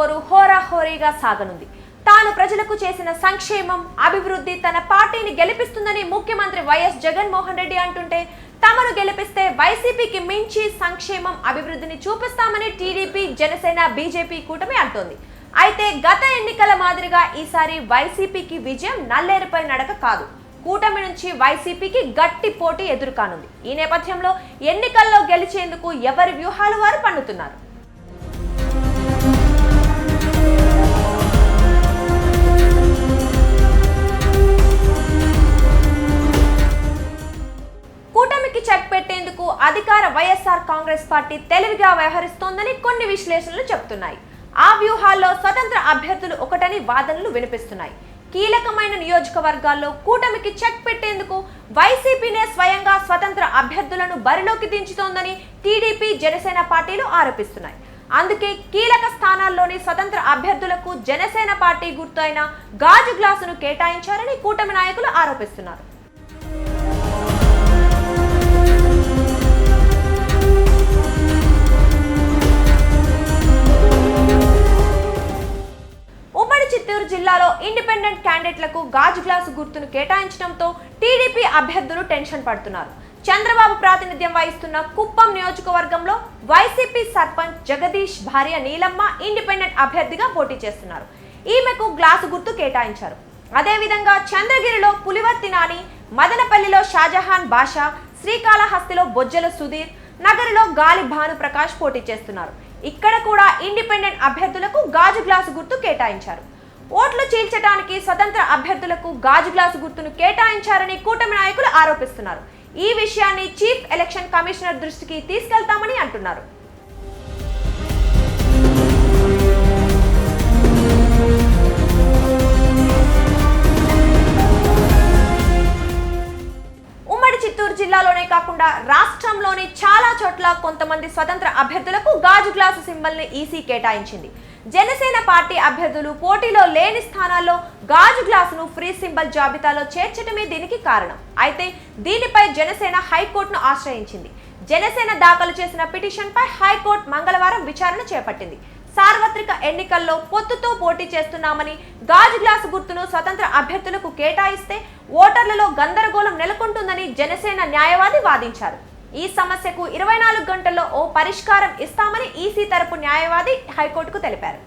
పోరు హోరాహోరీగా సాగనుంది. తాను ప్రజలకు చేసిన సంక్షేమం, అభివృద్ధి తన పార్టీని గెలిపిస్తుందని ముఖ్యమంత్రి వైఎస్ జగన్మోహన్ రెడ్డి అంటుంటే, తమను గెలిపిస్తే వైసీపీకి మించి సంక్షేమం, అభివృద్ధిని చూపిస్తామని టీడీపీ, జనసేన, బీజేపీ కూటమి అంటోంది. అయితే గత ఎన్నికల మాదిరిగా ఈసారి వైసీపీకి విజయం నల్లేరుపై నడక కాదు. కూటమి నుంచి వైసీపీకి గట్టి పోటీ ఎదురుకానుంది. ఈ నేపథ్యంలో ఎన్నికల్లో గెలిచేందుకు ఎవరి వ్యూహాలు వారు పన్నుతున్నారు. కూటమికి చెక్ పెట్టేందుకు అధికార వైఎస్ఆర్ కాంగ్రెస్ పార్టీ తెలివిగా వ్యవహరిస్తోందని కొన్ని విశ్లేషణలు చెబుతున్నాయి. ఆ వ్యూహాల్లో స్వతంత్ర అభ్యర్థులు ఒకటని వాదనలు వినిపిస్తున్నాయి. కీలకమైన నియోజకవర్గాల్లో కూటమికి చెక్ పెట్టేందుకు వైసీపీనే స్వయంగా స్వతంత్ర అభ్యర్థులను బరిలోకి దించుతోందని టీడీపీ, జనసేన పార్టీలు ఆరోపిస్తున్నాయి. అందుకే కీలక స్థానాల్లోని స్వతంత్ర అభ్యర్థులకు జనసేన పార్టీ గుర్తు అయిన గాజు గ్లాసును కేటాయించారని కూటమి నాయకులు ఆరోపిస్తున్నారు. చిత్తూరు జిల్లాలో ఇండిపెండెంట్ క్యాండిడేట్లకు గాజు గ్లాసు గుర్తును కేటాయించడంతో టీడీపీ అభ్యర్థులు టెన్షన్ పడుతున్నారు. చంద్రబాబు ప్రాతినిధ్యం వహిస్తున్న కుప్పం నియోజకవర్గంలో వైసీపీ సర్పంచ్ జగదీష్ భార్య నీలమ్మ ఇండిపెండెంట్ అభ్యర్థిగా పోటీ చేస్తున్నారు. ఈమెకు గ్లాసు గుర్తు కేటాయించారు. అదేవిధంగా చంద్రగిరిలో పులివర్తి నాని, మదనపల్లిలో షాజహాన్ బాషా, శ్రీకాళహస్తిలో బొజ్జల సుధీర్, నగరిలో గాలి భానుప్రకాష్ పోటీ చేస్తున్నారు. ఇక్కడ కూడా ఇండిపెండెంట్ అభ్యర్థులకు గాజు గ్లాసు గుర్తు కేటాయించారు. ఓట్లు చీల్చడానికి స్వతంత్ర అభ్యర్థులకు గాజు గ్లాసు గుర్తును కేటాయించారని కూటమి నాయకులు ఆరోపిస్తున్నారు. ఈ విషయాన్ని చీఫ్ ఎలక్షన్ కమిషనర్ దృష్టికి తీసుకెళ్తామని అంటున్నారు. చిత్తూరు జిల్లాలోనే కాకుండా రాష్ట్రంలోని చాలా చోట్ల కొంతమంది స్వతంత్ర అభ్యర్థులకు గాజు గ్లాసు సింబల్ ని ఈసీ కేటాయించింది. జనసేన పార్టీ అభ్యర్థులు పోటీలో లేని స్థానాల్లో గాజు గ్లాసును ఫ్రీ సింబల్ జాబితాలో చేర్చడమే దీనికి కారణం. అయితే దీనిపై జనసేన హైకోర్టును ఆశ్రయించింది. జనసేన దాఖలు చేసిన పిటిషన్ పై హైకోర్టు మంగళవారం విచారణ చేపట్టింది. సార్వత్రిక ఎన్నికల్లో పొత్తుతో పోటీ చేస్తున్నామని గాజు గ్లాసు గుర్తును స్వతంత్ర అభ్యర్థులకు కేటాయిస్తే ఓటర్లలో గందరగోళం నెలకొంటుందని జనసేన న్యాయవాది వాదించారు. ఈ సమస్యకు 24 గంటల్లో ఓ పరిష్కారం ఇస్తామని ఈసీ తరపు న్యాయవాది హైకోర్టుకు తెలిపారు.